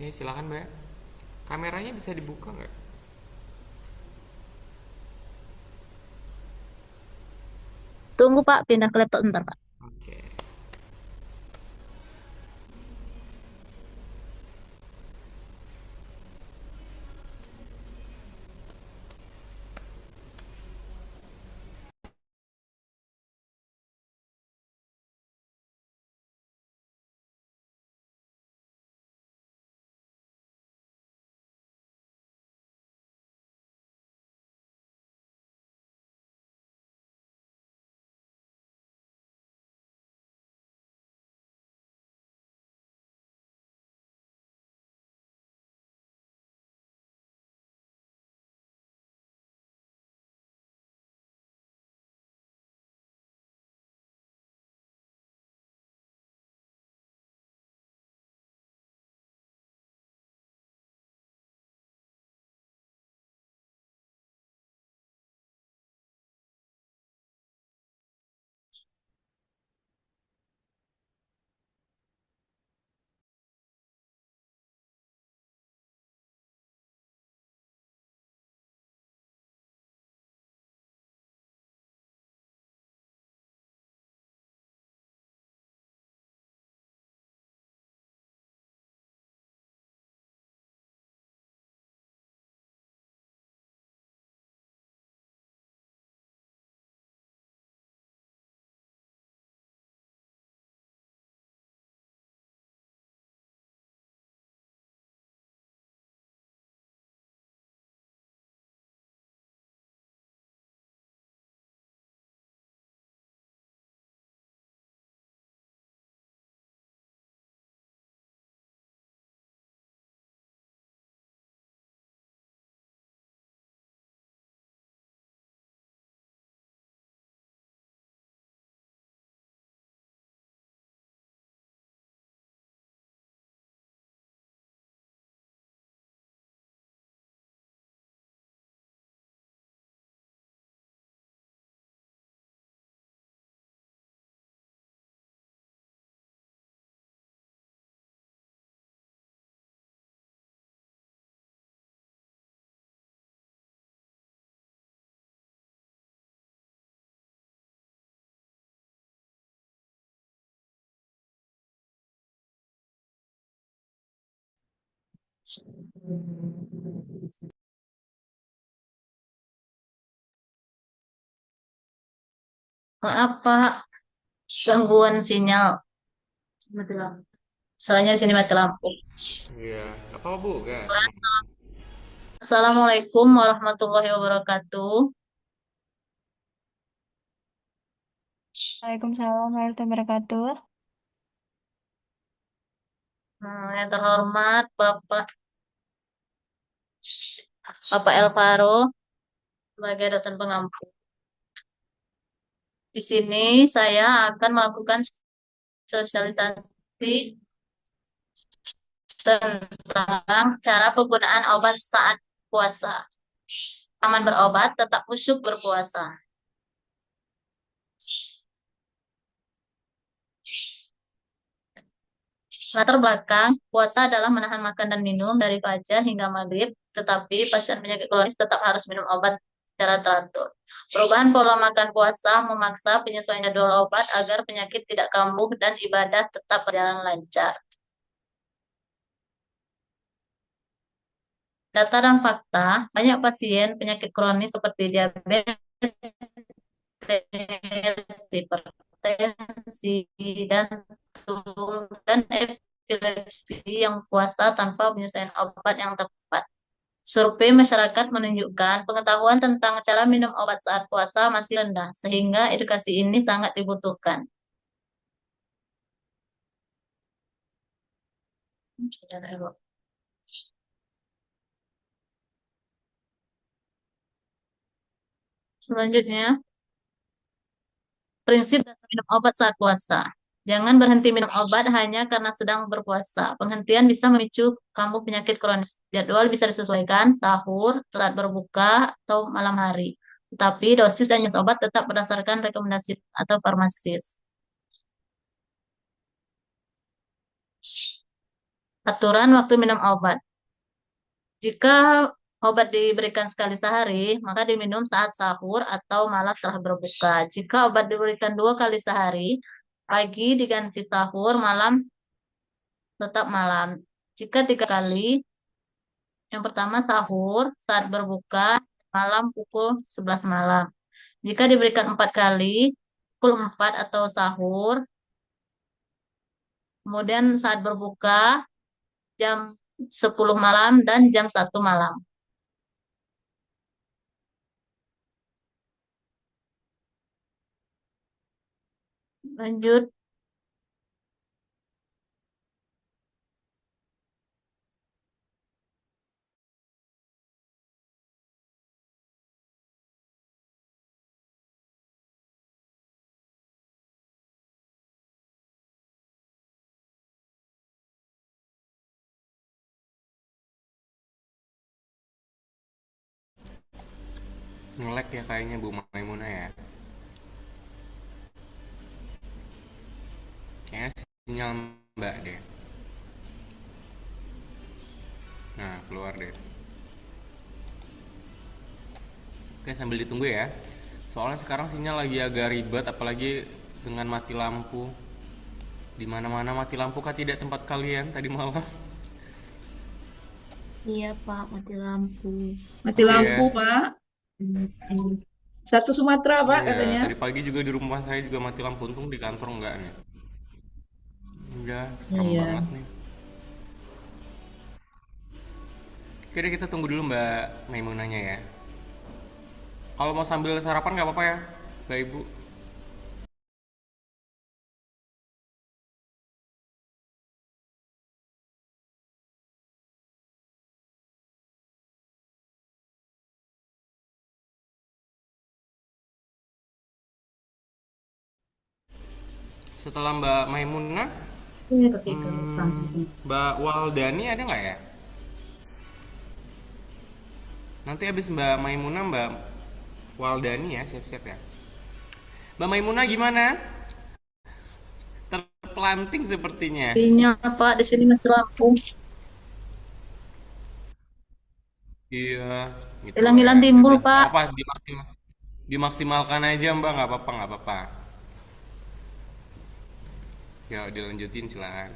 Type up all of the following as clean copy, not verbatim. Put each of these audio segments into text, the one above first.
Oke, silakan Mbak. Kameranya bisa dibuka nggak? Tunggu Pak, pindah ke laptop bentar Pak. Oke. Maaf Pak, gangguan sinyal. Mati lampu. Soalnya sini mati lampu. Iya, apa Bu? Gas. Assalamualaikum warahmatullahi wabarakatuh. Waalaikumsalam warahmatullahi wabarakatuh. Yang terhormat Bapak Elvaro sebagai dosen pengampu. Di sini saya akan melakukan sosialisasi tentang cara penggunaan obat saat puasa. Aman berobat, tetap khusyuk berpuasa. Latar belakang, puasa adalah menahan makan dan minum dari fajar hingga maghrib, tetapi pasien penyakit kronis tetap harus minum obat secara teratur. Perubahan pola makan puasa memaksa penyesuaian jadwal obat agar penyakit tidak kambuh dan ibadah tetap berjalan lancar. Data dan fakta, banyak pasien penyakit kronis seperti diabetes, hipertensi, dan epilepsi yang puasa tanpa penyesuaian obat yang tepat. Survei masyarakat menunjukkan pengetahuan tentang cara minum obat saat puasa masih rendah, sehingga edukasi ini sangat dibutuhkan. Selanjutnya, prinsip dasar minum obat saat puasa. Jangan berhenti minum obat hanya karena sedang berpuasa. Penghentian bisa memicu kambuh penyakit kronis. Jadwal bisa disesuaikan sahur, saat berbuka, atau malam hari. Tetapi dosis dan jenis obat tetap berdasarkan rekomendasi atau farmasis. Aturan waktu minum obat. Jika obat diberikan sekali sehari, maka diminum saat sahur atau malam setelah berbuka. Jika obat diberikan 2 kali sehari, pagi diganti sahur, malam tetap malam. Jika 3 kali, yang pertama sahur saat berbuka, malam pukul 11 malam. Jika diberikan 4 kali, pukul 4 atau sahur, kemudian saat berbuka jam 10 malam dan jam 1 malam. Lanjut. Ngelek ya kayaknya Bu Maimuna ya. Kayaknya sinyal Mbak deh. Nah, keluar deh. Oke, sambil ditunggu ya. Soalnya sekarang sinyal lagi agak ribet, apalagi dengan mati lampu. Di mana-mana mati lampu kah tidak tempat kalian tadi malam? Iya, Pak, mati lampu. Mati Iya. lampu, Pak. Satu Sumatera, Pak, Iya, katanya. tadi pagi juga di rumah saya juga mati lampu, untung di kantor enggak nih. Udah, serem Iya. banget nih. Oke deh, kita tunggu dulu Mbak Maimunanya ya. Kalau mau sambil sarapan nggak apa-apa ya, Mbak Ibu. Setelah Mbak Maimunah, Ini ketika Mbak Waldani ada nggak ya? Nanti habis Mbak Maimunah, Mbak Waldani ya, siap-siap ya. Mbak Maimunah gimana? Terpelanting sepertinya. Sinyal, Pak, di sini mati lampu. Iya, gitulah ya. Hilang-hilang timbul, Udah, nggak Pak. apa-apa, dimaksimalkan aja Mbak, nggak apa-apa, nggak apa-apa. Ya, dilanjutin silakan.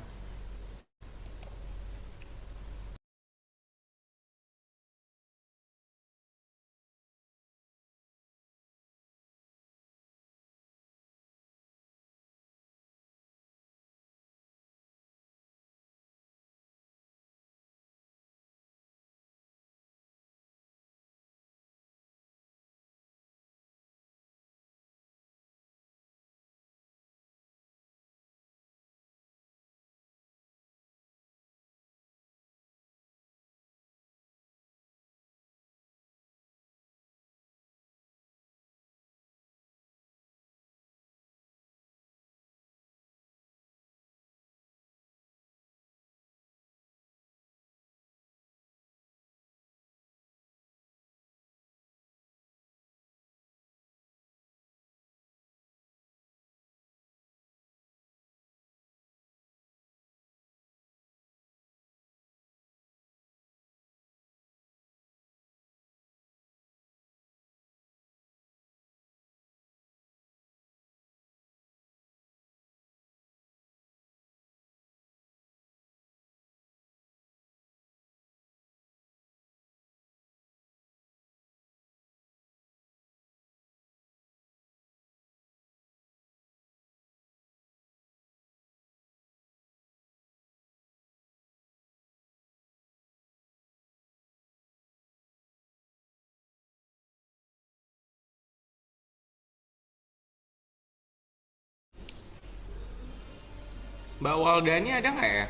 Mbak Waldani ada nggak ya?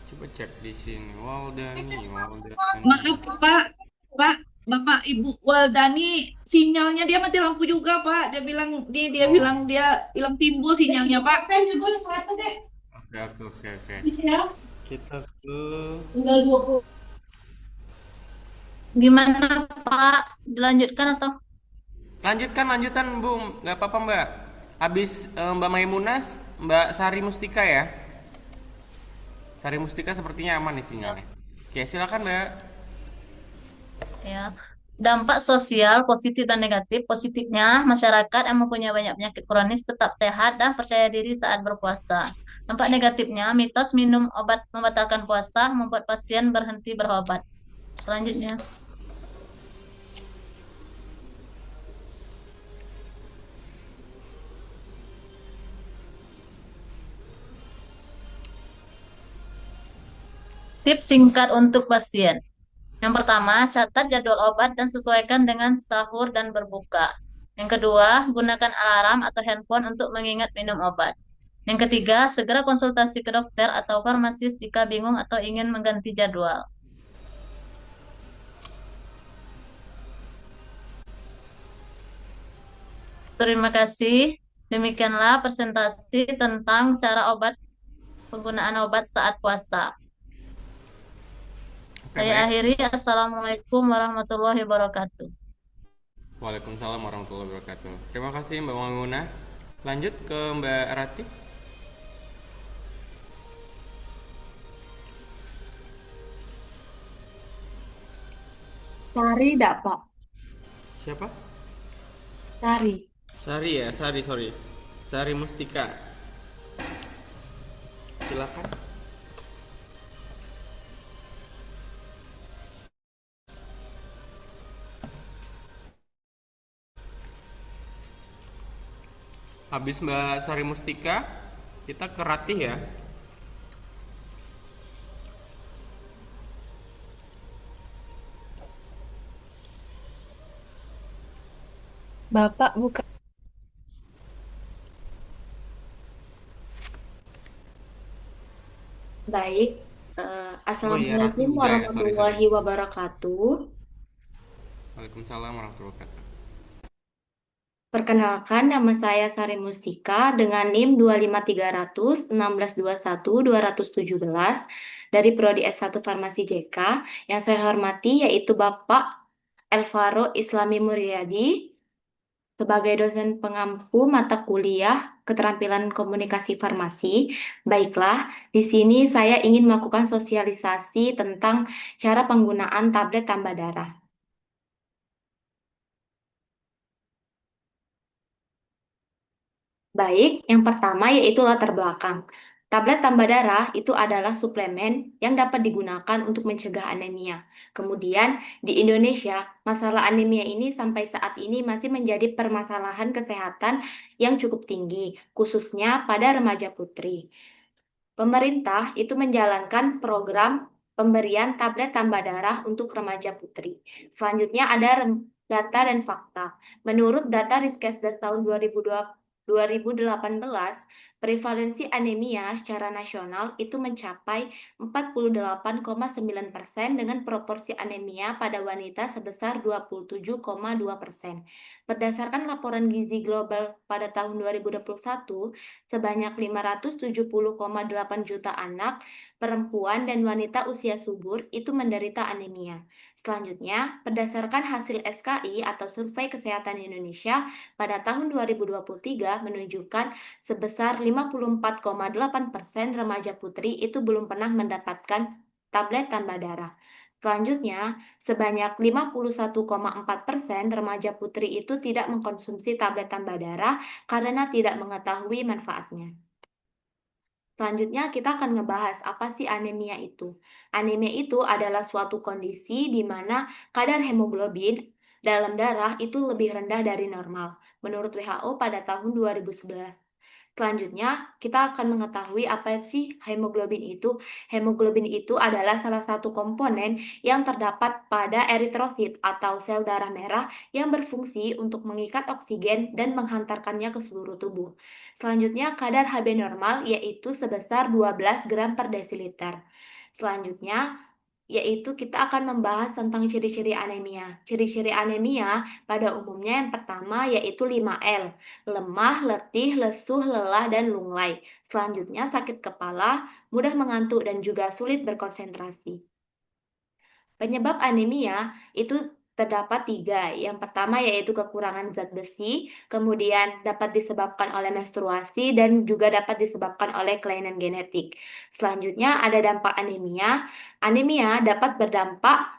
Coba cek di sini. Waldani, Waldani. Maaf, Pak. Pak, Bapak Ibu Waldani, sinyalnya dia mati lampu juga, Pak. Dia Oh, bilang dia hilang timbul sinyalnya, Pak. oke, oke, oke, oke. Kita ke Gimana, Pak? Dilanjutkan atau? lanjutkan, lanjutan Bu, nggak apa-apa Mbak. Habis Mbak Maimunah Mbak Sari Mustika ya. Sari Mustika sepertinya aman nih sinyalnya. Oke, silakan Mbak. Ya. Dampak sosial positif dan negatif. Positifnya, masyarakat yang mempunyai banyak penyakit kronis tetap sehat dan percaya diri saat berpuasa. Dampak negatifnya, mitos minum obat membatalkan puasa membuat pasien berhenti berobat. Selanjutnya, tips singkat untuk pasien. Yang pertama, catat jadwal obat dan sesuaikan dengan sahur dan berbuka. Yang kedua, gunakan alarm atau handphone untuk mengingat minum obat. Yang ketiga, segera konsultasi ke dokter atau farmasis jika bingung atau ingin mengganti jadwal. Terima kasih. Demikianlah presentasi tentang penggunaan obat saat puasa. Oke, Saya baik. akhiri. Assalamualaikum warahmatullahi wabarakatuh. Waalaikumsalam warahmatullahi wabarakatuh. Terima kasih Mbak Maimunah. Lanjut ke Mbak Rati. Sari enggak, Pak? Siapa? Sari. Sari ya, Sari, sorry. Sari Mustika. Silakan. Habis Mbak Sari Mustika, kita ke Ratih ya. Bapak buka. Baik. Oh iya, Ratih Assalamualaikum buka ya, sorry, sorry. warahmatullahi wabarakatuh. Waalaikumsalam warahmatullahi wabarakatuh. Perkenalkan, nama saya Sari Mustika dengan NIM 25316212217 dari Prodi S1 Farmasi JK. Yang saya hormati yaitu Bapak Elvaro Islami Muryadi sebagai dosen pengampu mata kuliah Keterampilan Komunikasi Farmasi. Baiklah, di sini saya ingin melakukan sosialisasi tentang cara penggunaan tablet tambah darah. Baik, yang pertama yaitu latar belakang. Tablet tambah darah itu adalah suplemen yang dapat digunakan untuk mencegah anemia. Kemudian, di Indonesia, masalah anemia ini sampai saat ini masih menjadi permasalahan kesehatan yang cukup tinggi, khususnya pada remaja putri. Pemerintah itu menjalankan program pemberian tablet tambah darah untuk remaja putri. Selanjutnya ada data dan fakta. Menurut data Riskesdas tahun 2018, prevalensi anemia secara nasional itu mencapai 48,9% dengan proporsi anemia pada wanita sebesar 27,2%. Berdasarkan laporan Gizi Global pada tahun 2021, sebanyak 570,8 juta anak, perempuan, dan wanita usia subur itu menderita anemia. Selanjutnya, berdasarkan hasil SKI atau Survei Kesehatan Indonesia pada tahun 2023 menunjukkan sebesar 54,8% remaja putri itu belum pernah mendapatkan tablet tambah darah. Selanjutnya, sebanyak 51,4% remaja putri itu tidak mengkonsumsi tablet tambah darah karena tidak mengetahui manfaatnya. Selanjutnya kita akan ngebahas apa sih anemia itu. Anemia itu adalah suatu kondisi di mana kadar hemoglobin dalam darah itu lebih rendah dari normal menurut WHO pada tahun 2011. Selanjutnya, kita akan mengetahui apa sih hemoglobin itu. Hemoglobin itu adalah salah satu komponen yang terdapat pada eritrosit atau sel darah merah yang berfungsi untuk mengikat oksigen dan menghantarkannya ke seluruh tubuh. Selanjutnya, kadar Hb normal yaitu sebesar 12 gram per desiliter. Selanjutnya, yaitu kita akan membahas tentang ciri-ciri anemia. Ciri-ciri anemia pada umumnya yang pertama yaitu 5L, lemah, letih, lesuh, lelah, dan lunglai. Selanjutnya sakit kepala, mudah mengantuk, dan juga sulit berkonsentrasi. Penyebab anemia itu terdapat tiga. Yang pertama yaitu kekurangan zat besi, kemudian dapat disebabkan oleh menstruasi, dan juga dapat disebabkan oleh kelainan genetik. Selanjutnya ada dampak anemia. Anemia dapat berdampak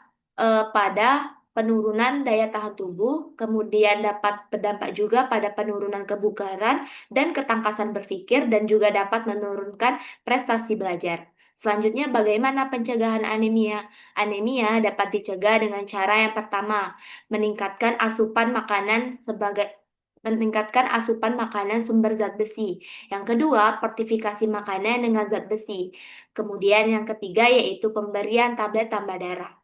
pada penurunan daya tahan tubuh, kemudian dapat berdampak juga pada penurunan kebugaran dan ketangkasan berpikir, dan juga dapat menurunkan prestasi belajar. Selanjutnya, bagaimana pencegahan anemia? Anemia dapat dicegah dengan cara yang pertama, meningkatkan asupan makanan sumber zat besi. Yang kedua, fortifikasi makanan dengan zat besi. Kemudian yang ketiga yaitu pemberian tablet tambah darah.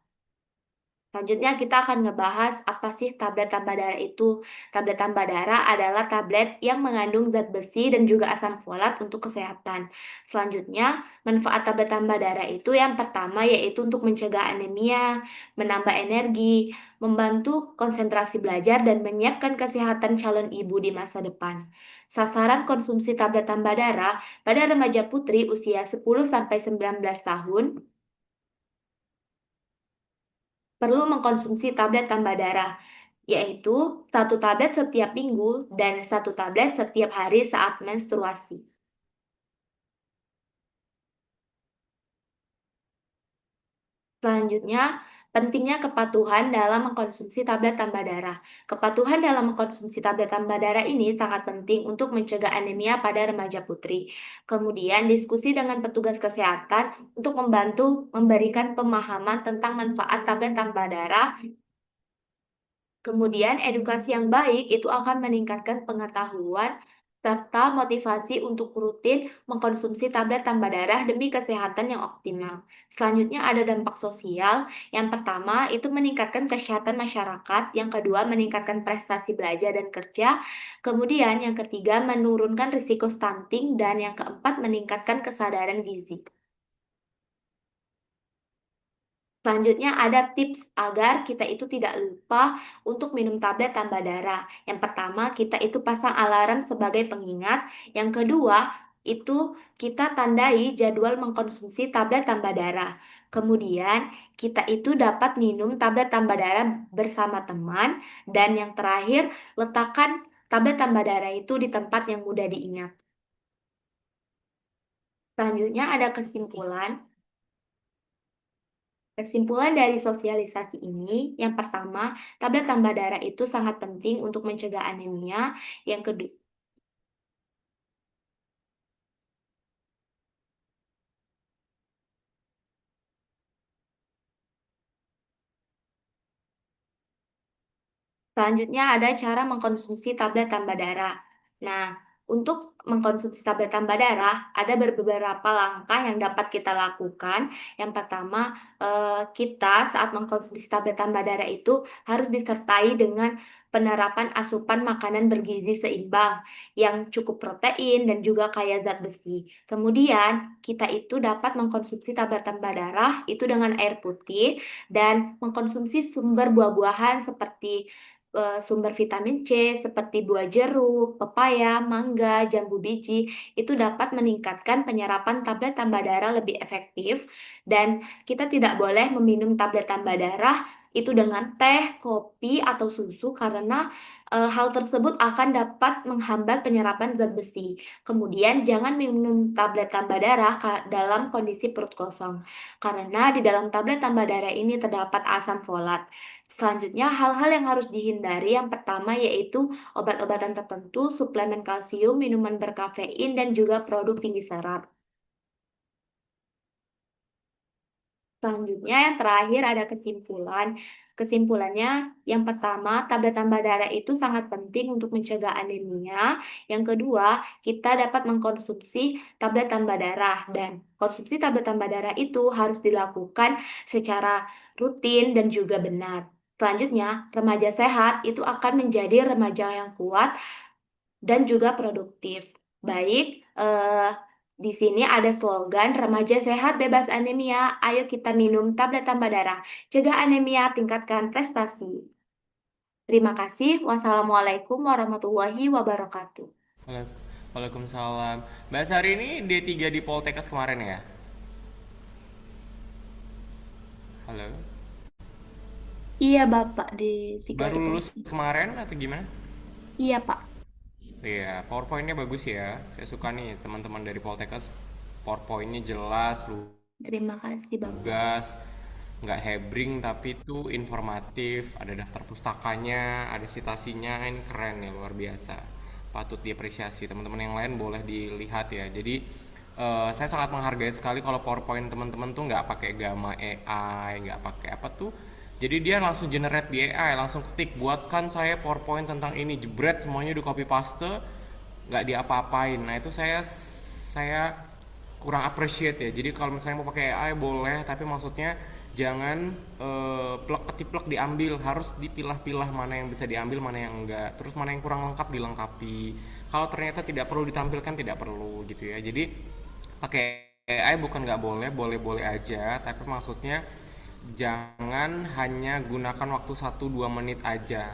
Selanjutnya kita akan ngebahas apa sih tablet tambah darah itu. Tablet tambah darah adalah tablet yang mengandung zat besi dan juga asam folat untuk kesehatan. Selanjutnya, manfaat tablet tambah darah itu yang pertama yaitu untuk mencegah anemia, menambah energi, membantu konsentrasi belajar, dan menyiapkan kesehatan calon ibu di masa depan. Sasaran konsumsi tablet tambah darah pada remaja putri usia 10-19 tahun perlu mengkonsumsi tablet tambah darah, yaitu satu tablet setiap minggu dan satu tablet setiap hari saat menstruasi. Selanjutnya, pentingnya kepatuhan dalam mengkonsumsi tablet tambah darah. Kepatuhan dalam mengkonsumsi tablet tambah darah ini sangat penting untuk mencegah anemia pada remaja putri. Kemudian, diskusi dengan petugas kesehatan untuk membantu memberikan pemahaman tentang manfaat tablet tambah darah. Kemudian, edukasi yang baik itu akan meningkatkan pengetahuan serta motivasi untuk rutin mengkonsumsi tablet tambah darah demi kesehatan yang optimal. Selanjutnya ada dampak sosial. Yang pertama itu meningkatkan kesehatan masyarakat, yang kedua meningkatkan prestasi belajar dan kerja, kemudian yang ketiga menurunkan risiko stunting, dan yang keempat meningkatkan kesadaran gizi. Selanjutnya ada tips agar kita itu tidak lupa untuk minum tablet tambah darah. Yang pertama, kita itu pasang alarm sebagai pengingat. Yang kedua, itu kita tandai jadwal mengkonsumsi tablet tambah darah. Kemudian, kita itu dapat minum tablet tambah darah bersama teman. Dan yang terakhir, letakkan tablet tambah darah itu di tempat yang mudah diingat. Selanjutnya ada kesimpulan. Kesimpulan dari sosialisasi ini, yang pertama, tablet tambah darah itu sangat penting untuk mencegah anemia. Yang kedua, selanjutnya ada cara mengkonsumsi tablet tambah darah. Nah, untuk mengkonsumsi tablet tambah darah, ada beberapa langkah yang dapat kita lakukan. Yang pertama, kita saat mengkonsumsi tablet tambah darah itu harus disertai dengan penerapan asupan makanan bergizi seimbang yang cukup protein dan juga kaya zat besi. Kemudian, kita itu dapat mengkonsumsi tablet tambah darah itu dengan air putih dan mengkonsumsi sumber buah-buahan seperti sumber vitamin C seperti buah jeruk, pepaya, mangga, jambu biji itu dapat meningkatkan penyerapan tablet tambah darah lebih efektif, dan kita tidak boleh meminum tablet tambah darah itu dengan teh, kopi, atau susu karena hal tersebut akan dapat menghambat penyerapan zat besi. Kemudian jangan minum tablet tambah darah dalam kondisi perut kosong karena di dalam tablet tambah darah ini terdapat asam folat. Selanjutnya, hal-hal yang harus dihindari yang pertama yaitu obat-obatan tertentu, suplemen kalsium, minuman berkafein, dan juga produk tinggi serat. Selanjutnya, yang terakhir ada kesimpulan. Kesimpulannya, yang pertama, tablet tambah darah itu sangat penting untuk mencegah anemia. Yang kedua, kita dapat mengkonsumsi tablet tambah darah, dan konsumsi tablet tambah darah itu harus dilakukan secara rutin dan juga benar. Selanjutnya, remaja sehat itu akan menjadi remaja yang kuat dan juga produktif. Baik, di sini ada slogan remaja sehat bebas anemia. Ayo kita minum tablet tambah darah. Cegah anemia, tingkatkan prestasi. Terima kasih. Wassalamualaikum warahmatullahi wabarakatuh. Waalaikumsalam. Mbak Sari ini D3 di Poltekkes kemarin ya? Halo. Iya, Bapak, di tiga Baru lulus reproduksi. kemarin atau gimana? Iya, Pak. Iya, PowerPoint-nya bagus ya. Saya suka nih teman-teman dari Poltekkes. PowerPoint-nya jelas, Terima kasih, Bapak. lugas, nggak hebring tapi itu informatif. Ada daftar pustakanya, ada citasinya, ini keren ya, luar biasa. Patut diapresiasi. Teman-teman yang lain boleh dilihat ya. Jadi saya sangat menghargai sekali kalau PowerPoint teman-teman tuh nggak pakai gamma AI, nggak pakai apa tuh. Jadi dia langsung generate di AI, langsung ketik buatkan saya PowerPoint tentang ini, jebret semuanya di copy paste, nggak diapa-apain. Nah itu saya kurang appreciate ya. Jadi kalau misalnya mau pakai AI boleh, tapi maksudnya jangan plek ketiplek diambil, harus dipilah-pilah mana yang bisa diambil, mana yang enggak. Terus mana yang kurang lengkap dilengkapi. Kalau ternyata tidak perlu ditampilkan tidak perlu gitu ya. Jadi pakai AI bukan nggak boleh, boleh-boleh aja, tapi maksudnya jangan hanya gunakan waktu 1-2 menit aja.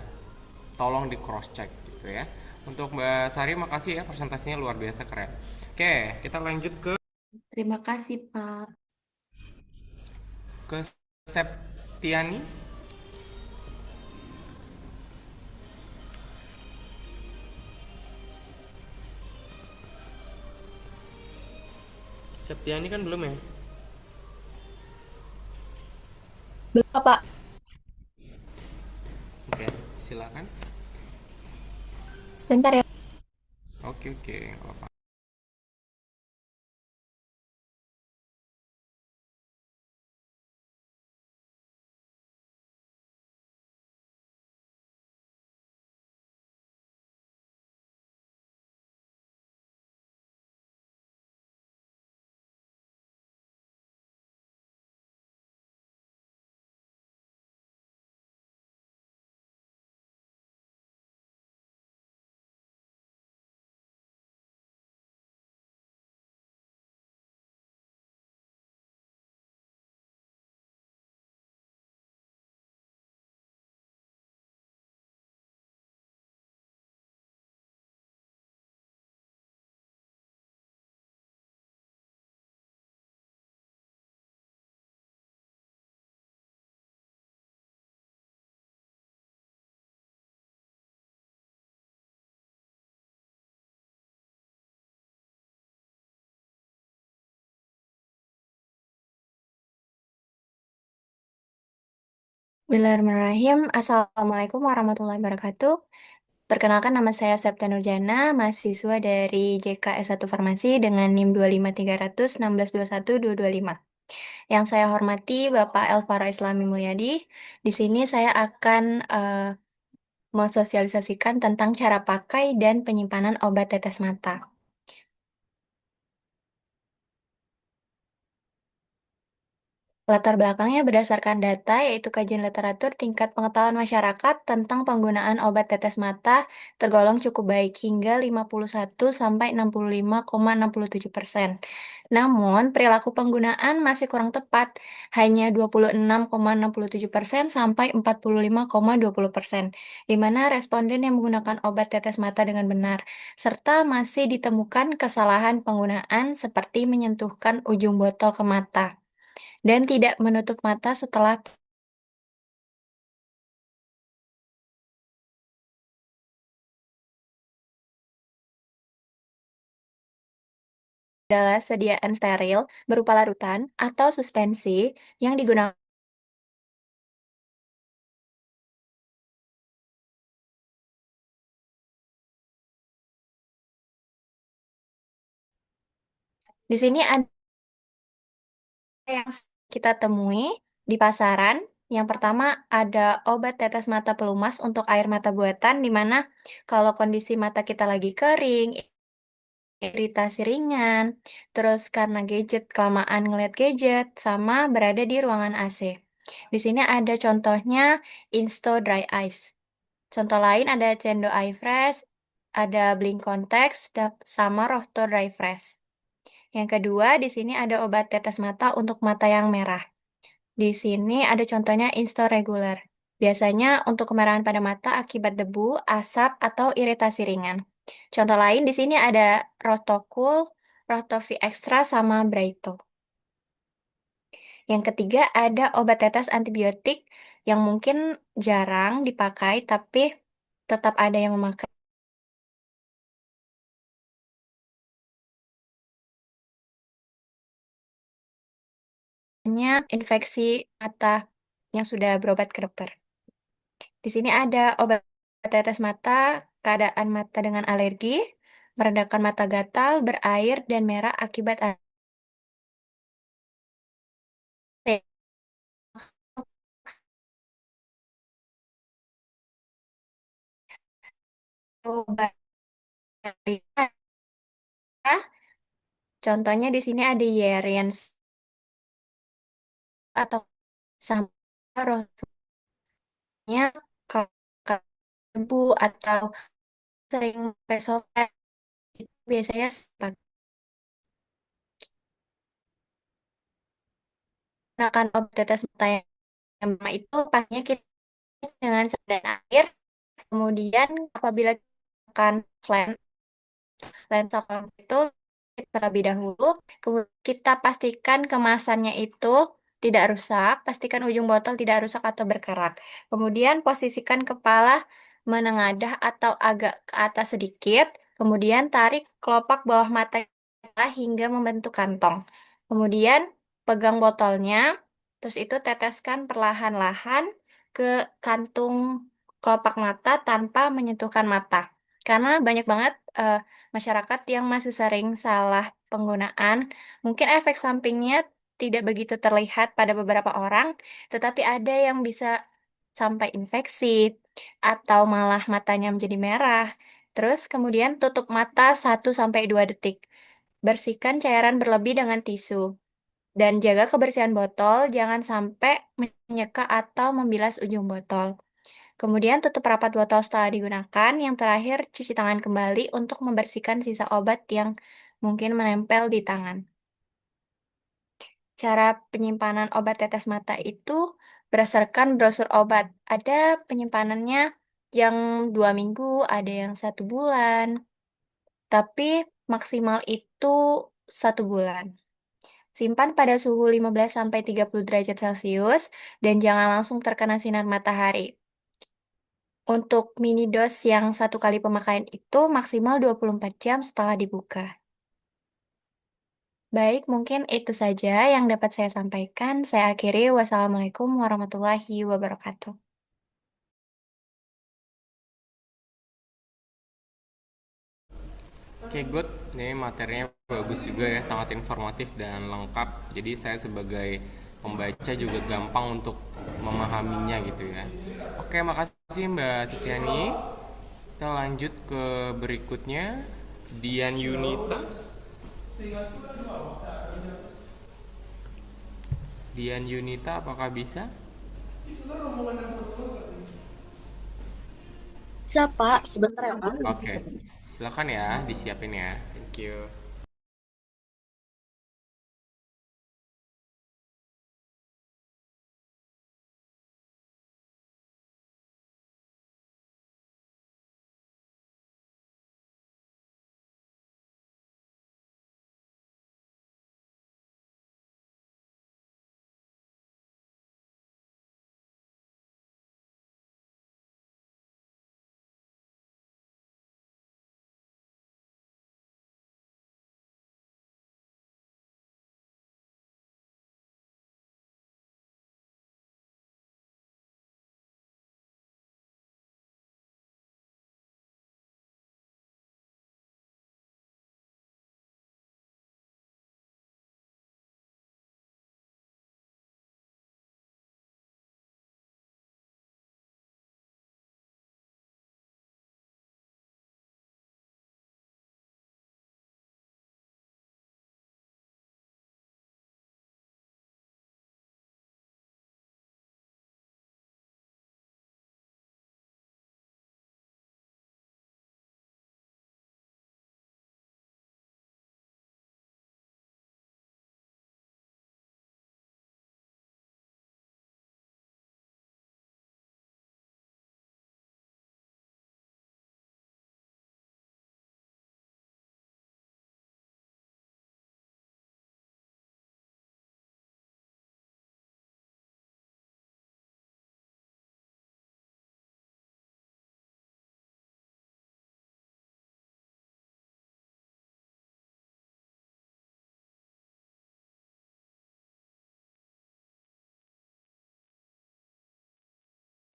Tolong di cross check gitu ya. Untuk Mbak Sari makasih ya, presentasinya luar biasa keren. Oke, kita lanjut Terima kasih, Pak. ke Septiani. Septiani kan belum ya? Belum, Pak. Oke, silakan. Sebentar ya. Oke, nggak apa-apa. Bismillahirrahmanirrahim. Assalamualaikum warahmatullahi wabarakatuh. Perkenalkan nama saya Septia Nurjana, mahasiswa dari JKS1 Farmasi dengan NIM 2530016212225. Yang saya hormati Bapak Elvara Islami Mulyadi. Di sini saya akan mensosialisasikan tentang cara pakai dan penyimpanan obat tetes mata. Latar belakangnya berdasarkan data, yaitu kajian literatur tingkat pengetahuan masyarakat tentang penggunaan obat tetes mata tergolong cukup baik hingga 51-65,67%. Namun, perilaku penggunaan masih kurang tepat, hanya 26,67% sampai 45,20%, di mana responden yang menggunakan obat tetes mata dengan benar, serta masih ditemukan kesalahan penggunaan seperti menyentuhkan ujung botol ke mata dan tidak menutup mata setelah adalah sediaan steril berupa larutan atau suspensi yang digunakan. Di sini ada yang kita temui di pasaran. Yang pertama ada obat tetes mata pelumas untuk air mata buatan, di mana kalau kondisi mata kita lagi kering, iritasi ringan, terus karena gadget, kelamaan ngeliat gadget, sama berada di ruangan AC. Di sini ada contohnya Insto Dry Ice. Contoh lain ada Cendo Eye Fresh, ada Blink Context, sama Rohto Dry Fresh. Yang kedua, di sini ada obat tetes mata untuk mata yang merah. Di sini ada contohnya Insto Regular. Biasanya untuk kemerahan pada mata akibat debu, asap, atau iritasi ringan. Contoh lain di sini ada Rotokul, Rotovi Extra, sama Braito. Yang ketiga ada obat tetes antibiotik yang mungkin jarang dipakai tapi tetap ada yang memakai. Hanya infeksi mata yang sudah berobat ke dokter. Di sini ada obat tetes mata, keadaan mata dengan alergi, meredakan mata gatal, berair, dan merah akibat obat. Contohnya di sini ada Yerians atau sama rohnya kalau debu atau sering pakai softtek itu biasanya menggunakan obat tetes mata yang sama itu pastinya kita dengan dan air. Kemudian apabila akan lensa kontak itu terlebih dahulu, kemudian kita pastikan kemasannya itu tidak rusak, pastikan ujung botol tidak rusak atau berkarat. Kemudian posisikan kepala menengadah atau agak ke atas sedikit, kemudian tarik kelopak bawah mata kita hingga membentuk kantong. Kemudian pegang botolnya, terus itu teteskan perlahan-lahan ke kantung kelopak mata tanpa menyentuhkan mata. Karena banyak banget masyarakat yang masih sering salah penggunaan. Mungkin efek sampingnya tidak begitu terlihat pada beberapa orang, tetapi ada yang bisa sampai infeksi atau malah matanya menjadi merah. Terus kemudian tutup mata 1 sampai 2 detik. Bersihkan cairan berlebih dengan tisu. Dan jaga kebersihan botol, jangan sampai menyeka atau membilas ujung botol. Kemudian tutup rapat botol setelah digunakan. Yang terakhir, cuci tangan kembali untuk membersihkan sisa obat yang mungkin menempel di tangan. Cara penyimpanan obat tetes mata itu berdasarkan brosur obat. Ada penyimpanannya yang 2 minggu, ada yang 1 bulan, tapi maksimal itu 1 bulan. Simpan pada suhu 15 sampai 30 derajat Celcius dan jangan langsung terkena sinar matahari. Untuk mini dos yang 1 kali pemakaian itu maksimal 24 jam setelah dibuka. Baik, mungkin itu saja yang dapat saya sampaikan. Saya akhiri. Wassalamualaikum warahmatullahi wabarakatuh. Oke, good. Ini materinya bagus juga ya, sangat informatif dan lengkap. Jadi saya sebagai pembaca juga gampang untuk memahaminya gitu ya. Oke, makasih Mbak Sitiani. Kita lanjut ke berikutnya. Dian Yunita. Dian Yunita, apakah bisa? Bisa, Pak. Sebentar ya, Pak. Oke, silakan ya, disiapin ya. Thank you.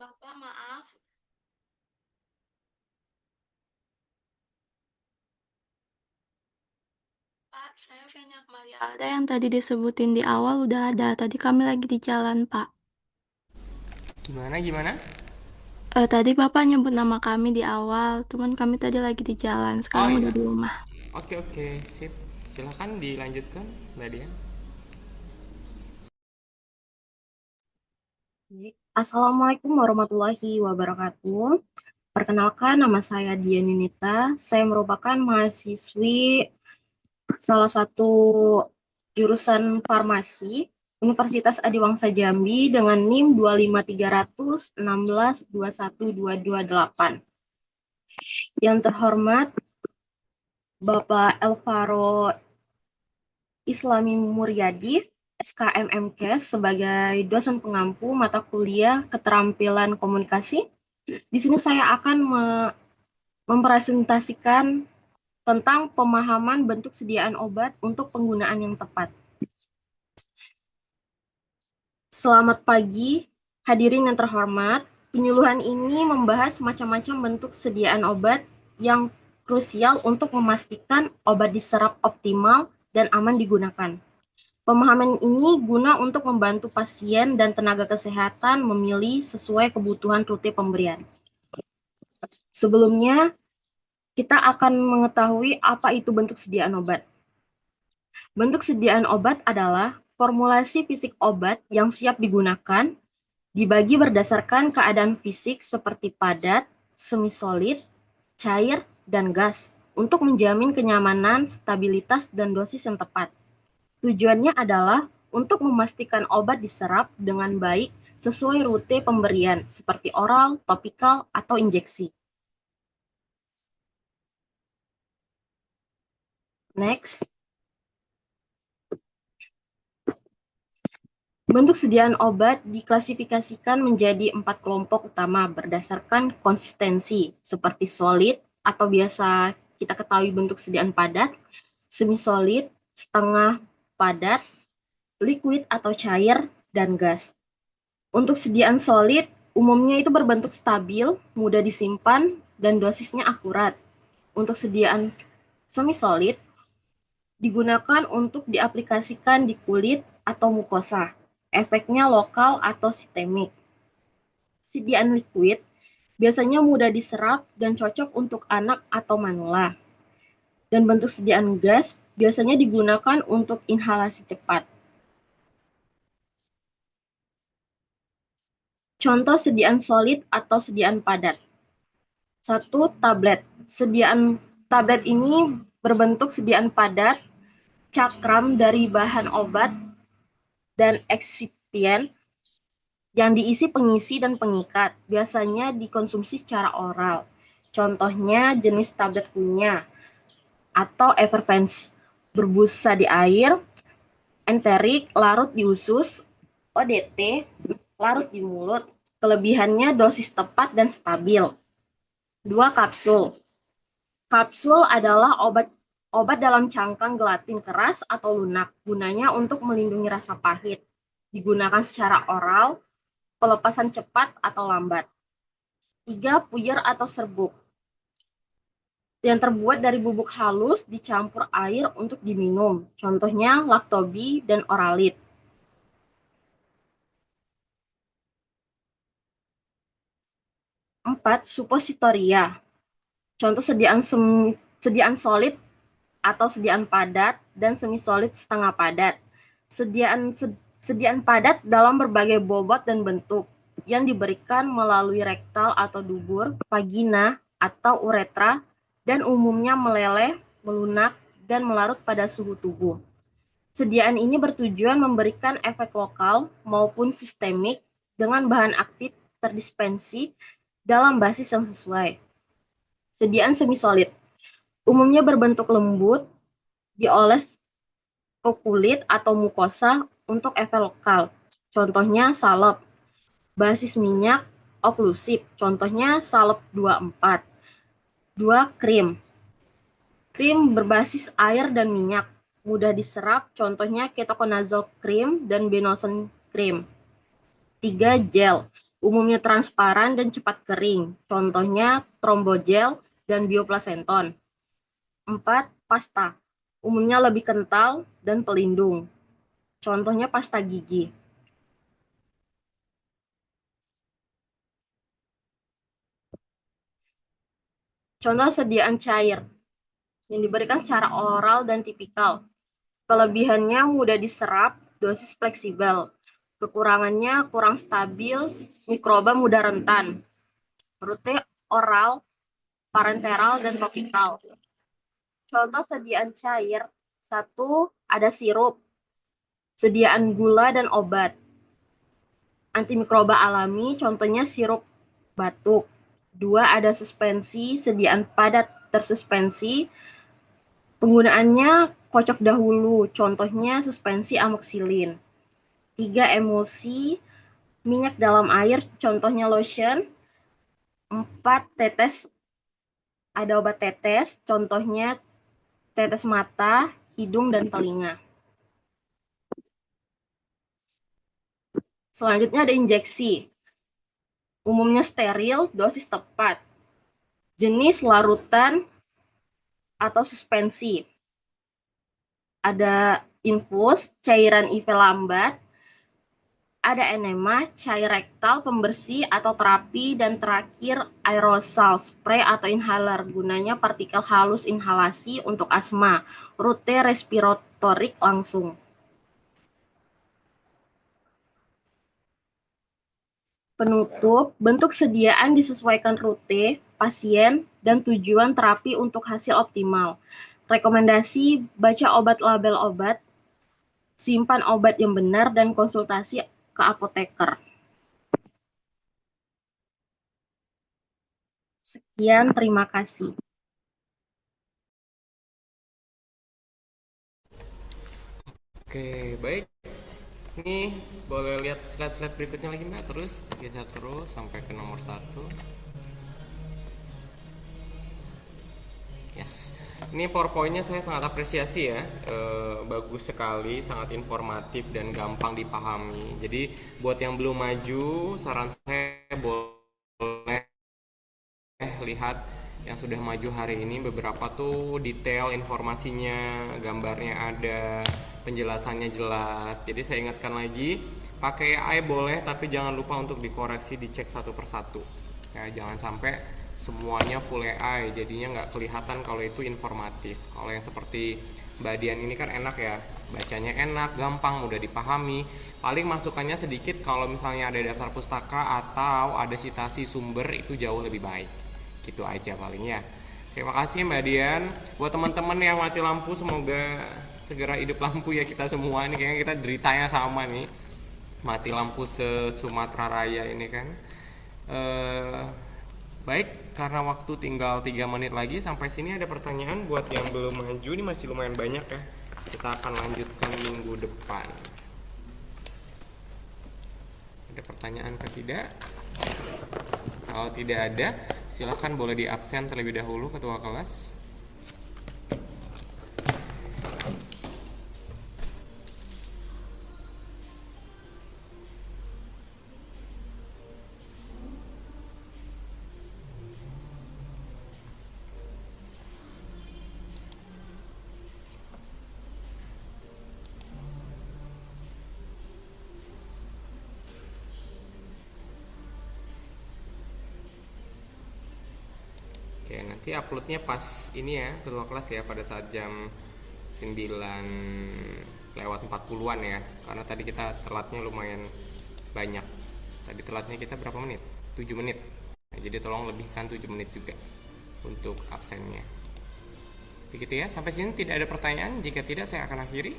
Bapak maaf, Pak, saya Venya Kemali Alda yang tadi disebutin di awal udah ada. Tadi kami lagi di jalan, Pak. Gimana? Tadi Bapak nyebut nama kami di awal, cuman kami tadi lagi di jalan. Oh Sekarang udah iya. di rumah. Oke, sip. Silahkan dilanjutkan, Mbak Dian. Assalamualaikum warahmatullahi wabarakatuh. Perkenalkan, nama saya Dian Yunita. Saya merupakan mahasiswi salah satu jurusan farmasi Universitas Adiwangsa Jambi dengan NIM 25316121228. Yang terhormat Bapak Elvaro Islami Muryadi, SKM MKes sebagai dosen pengampu mata kuliah Keterampilan Komunikasi. Di sini saya akan mempresentasikan tentang pemahaman bentuk sediaan obat untuk penggunaan yang tepat. Selamat pagi, hadirin yang terhormat. Penyuluhan ini membahas macam-macam bentuk sediaan obat yang krusial untuk memastikan obat diserap optimal dan aman digunakan. Pemahaman ini guna untuk membantu pasien dan tenaga kesehatan memilih sesuai kebutuhan rute pemberian. Sebelumnya, kita akan mengetahui apa itu bentuk sediaan obat. Bentuk sediaan obat adalah formulasi fisik obat yang siap digunakan, dibagi berdasarkan keadaan fisik seperti padat, semi-solid, cair, dan gas, untuk menjamin kenyamanan, stabilitas, dan dosis yang tepat. Tujuannya adalah untuk memastikan obat diserap dengan baik sesuai rute pemberian, seperti oral, topikal, atau injeksi. Next. Bentuk sediaan obat diklasifikasikan menjadi 4 kelompok utama berdasarkan konsistensi, seperti solid atau biasa kita ketahui bentuk sediaan padat, semi-solid, setengah padat, liquid atau cair, dan gas. Untuk sediaan solid, umumnya itu berbentuk stabil, mudah disimpan, dan dosisnya akurat. Untuk sediaan semi-solid, digunakan untuk diaplikasikan di kulit atau mukosa. Efeknya lokal atau sistemik. Sediaan liquid biasanya mudah diserap dan cocok untuk anak atau manula. Dan bentuk sediaan gas biasanya digunakan untuk inhalasi cepat. Contoh sediaan solid atau sediaan padat. 1. Tablet. Sediaan tablet ini berbentuk sediaan padat, cakram dari bahan obat dan eksipien yang diisi pengisi dan pengikat, biasanya dikonsumsi secara oral. Contohnya jenis tablet kunyah atau Evervance, berbusa di air, enterik, larut di usus, ODT, larut di mulut. Kelebihannya dosis tepat dan stabil. 2. Kapsul. Kapsul adalah obat dalam cangkang gelatin keras atau lunak, gunanya untuk melindungi rasa pahit. Digunakan secara oral, pelepasan cepat atau lambat. 3. Puyer atau serbuk. Yang terbuat dari bubuk halus dicampur air untuk diminum. Contohnya Lactobi dan Oralit. 4. Supositoria. Contoh sediaan solid atau sediaan padat dan semi-solid setengah padat. Sediaan padat dalam berbagai bobot dan bentuk yang diberikan melalui rektal atau dubur, vagina atau uretra, dan umumnya meleleh, melunak, dan melarut pada suhu tubuh. Sediaan ini bertujuan memberikan efek lokal maupun sistemik dengan bahan aktif terdispensi dalam basis yang sesuai. Sediaan semi-solid umumnya berbentuk lembut, dioles ke kulit atau mukosa untuk efek lokal. Contohnya salep. Basis minyak oklusif. Contohnya salep 24. 2. Krim. Krim berbasis air dan minyak, mudah diserap. Contohnya ketoconazole cream dan Benocin cream. 3. Gel, umumnya transparan dan cepat kering. Contohnya trombogel dan bioplasenton. 4. Pasta, umumnya lebih kental dan pelindung. Contohnya pasta gigi. Contoh sediaan cair yang diberikan secara oral dan tipikal. Kelebihannya mudah diserap, dosis fleksibel. Kekurangannya kurang stabil, mikroba mudah rentan. Rute oral, parenteral, dan topikal. Contoh sediaan cair. 1. Ada sirup, sediaan gula dan obat. Antimikroba alami, contohnya sirup batuk. 2. Ada suspensi, sediaan padat tersuspensi. Penggunaannya kocok dahulu, contohnya suspensi amoxilin. 3. Emulsi, minyak dalam air, contohnya lotion. 4. Tetes, ada obat tetes, contohnya tetes mata, hidung, dan telinga. Selanjutnya ada injeksi. Umumnya steril, dosis tepat. Jenis larutan atau suspensi. Ada infus, cairan IV lambat. Ada enema, cair rektal, pembersih atau terapi, dan terakhir aerosol, spray atau inhaler, gunanya partikel halus inhalasi untuk asma, rute respiratorik langsung. Penutup, bentuk sediaan disesuaikan rute, pasien, dan tujuan terapi untuk hasil optimal. Rekomendasi, baca obat label obat, simpan obat yang benar, dan konsultasi ke apoteker. Sekian, terima kasih. Oke, baik. Ini boleh lihat slide-slide berikutnya lagi Mbak, terus geser terus sampai ke nomor 1. Yes, ini PowerPoint-nya saya sangat apresiasi ya, bagus sekali, sangat informatif dan gampang dipahami. Jadi buat yang belum maju, saran saya boleh lihat yang sudah maju hari ini, beberapa tuh detail informasinya, gambarnya ada, penjelasannya jelas. Jadi saya ingatkan lagi, pakai AI boleh, tapi jangan lupa untuk dikoreksi, dicek satu persatu. Ya, jangan sampai semuanya full AI, jadinya nggak kelihatan kalau itu informatif. Kalau yang seperti Mbak Dian ini kan enak ya, bacanya enak, gampang, mudah dipahami. Paling masukannya sedikit kalau misalnya ada daftar pustaka atau ada citasi sumber, itu jauh lebih baik. Gitu aja paling ya. Terima kasih Mbak Dian. Buat teman-teman yang mati lampu, semoga segera hidup lampu ya kita semua. Ini kayaknya kita deritanya sama nih, mati lampu se-Sumatera Raya ini kan. Baik, karena waktu tinggal 3 menit lagi sampai sini, ada pertanyaan buat yang belum maju, ini masih lumayan banyak ya. Kita akan lanjutkan minggu depan. Ada pertanyaan atau tidak? Kalau tidak ada, silakan boleh di absen terlebih dahulu ketua kelas. Oke, nanti uploadnya pas ini ya, ketua kelas ya, pada saat jam 9:40-an ya. Karena tadi kita telatnya lumayan banyak. Tadi telatnya kita berapa menit? 7 menit. Nah, jadi tolong lebihkan 7 menit juga untuk absennya. Begitu ya, sampai sini tidak ada pertanyaan. Jika tidak, saya akan akhiri.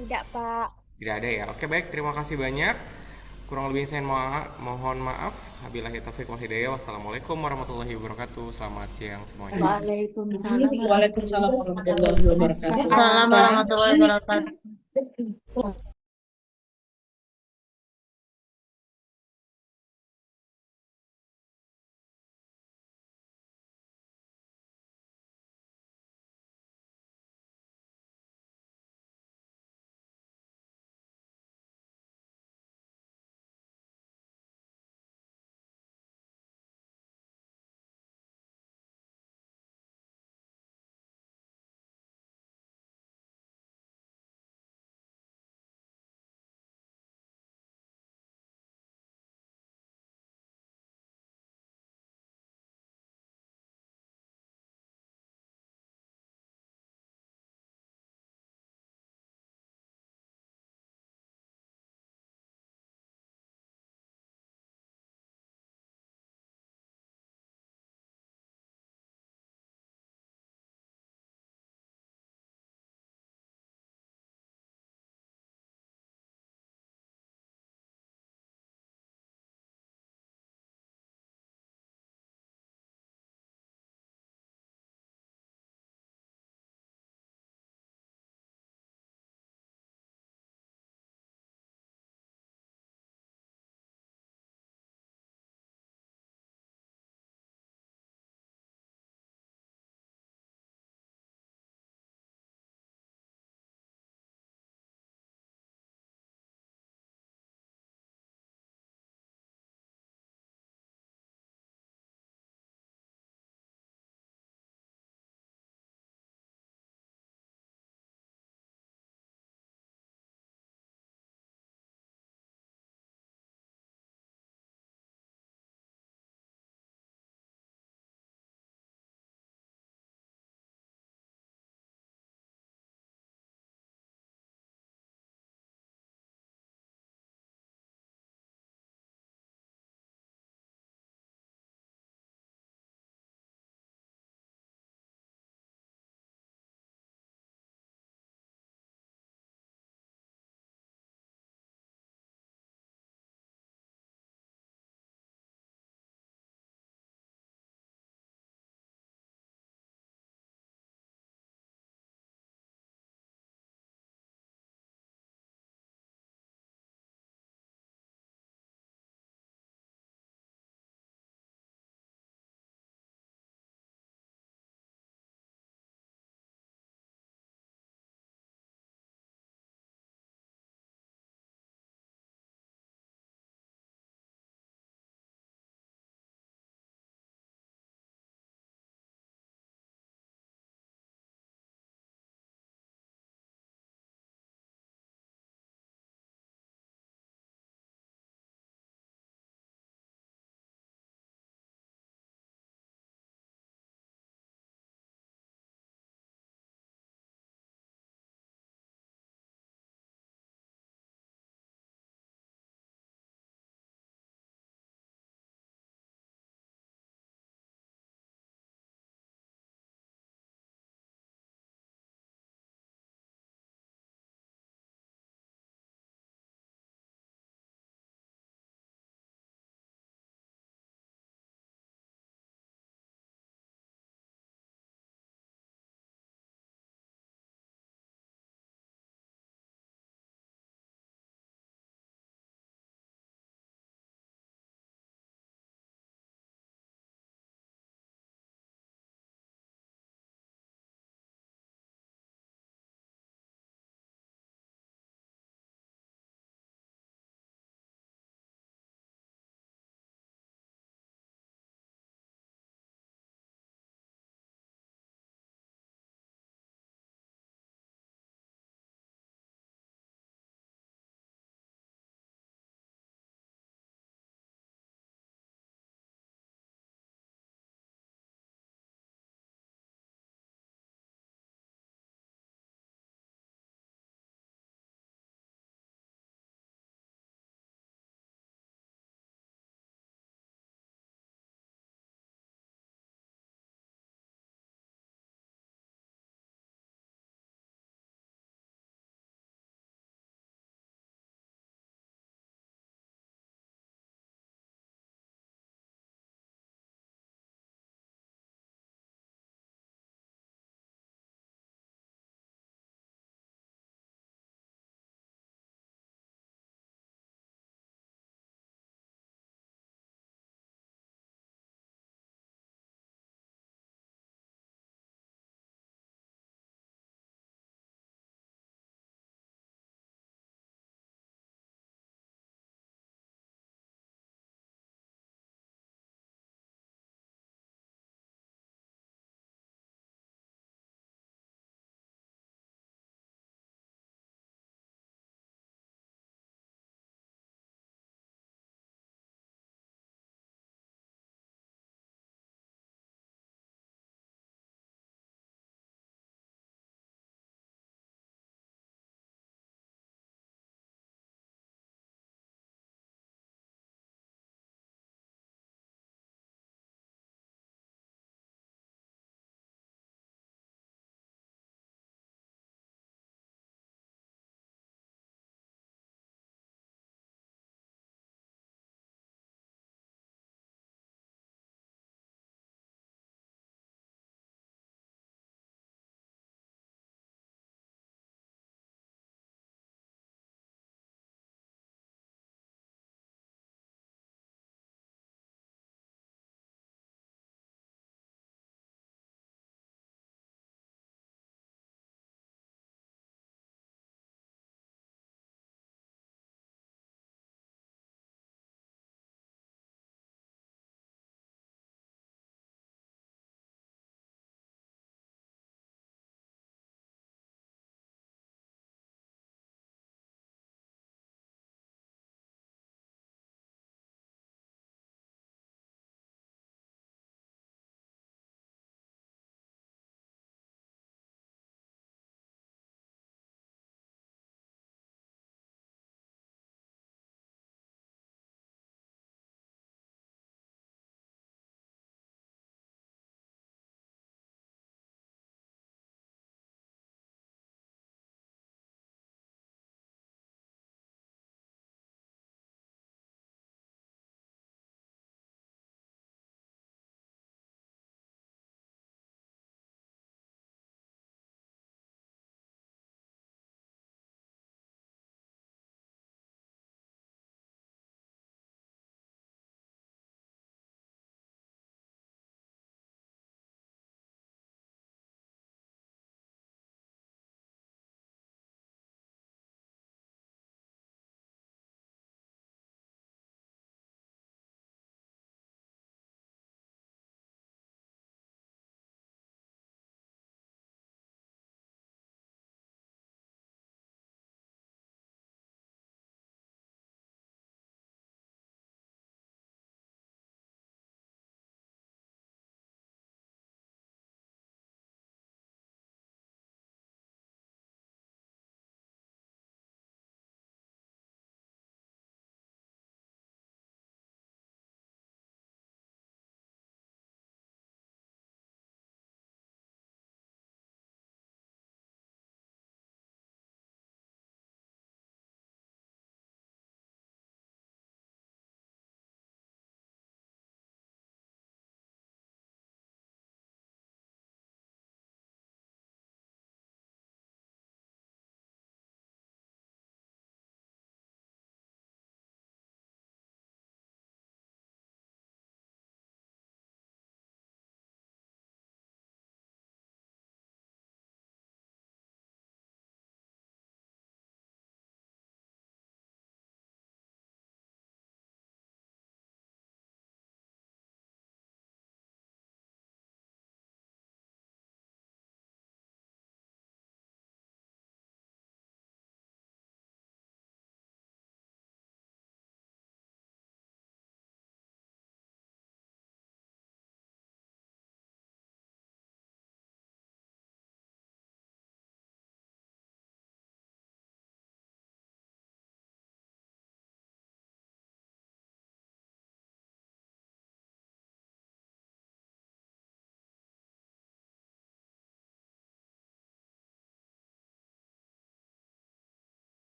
Tidak, Pak. Tidak ada ya. Oke, baik, terima kasih banyak. Kurang lebih saya mohon maaf. Wabillahi taufiq wal hidayah. Wassalamualaikum warahmatullahi wabarakatuh. Selamat siang semuanya. Waalaikumsalam warahmatullahi wabarakatuh. Assalamualaikum warahmatullahi wabarakatuh.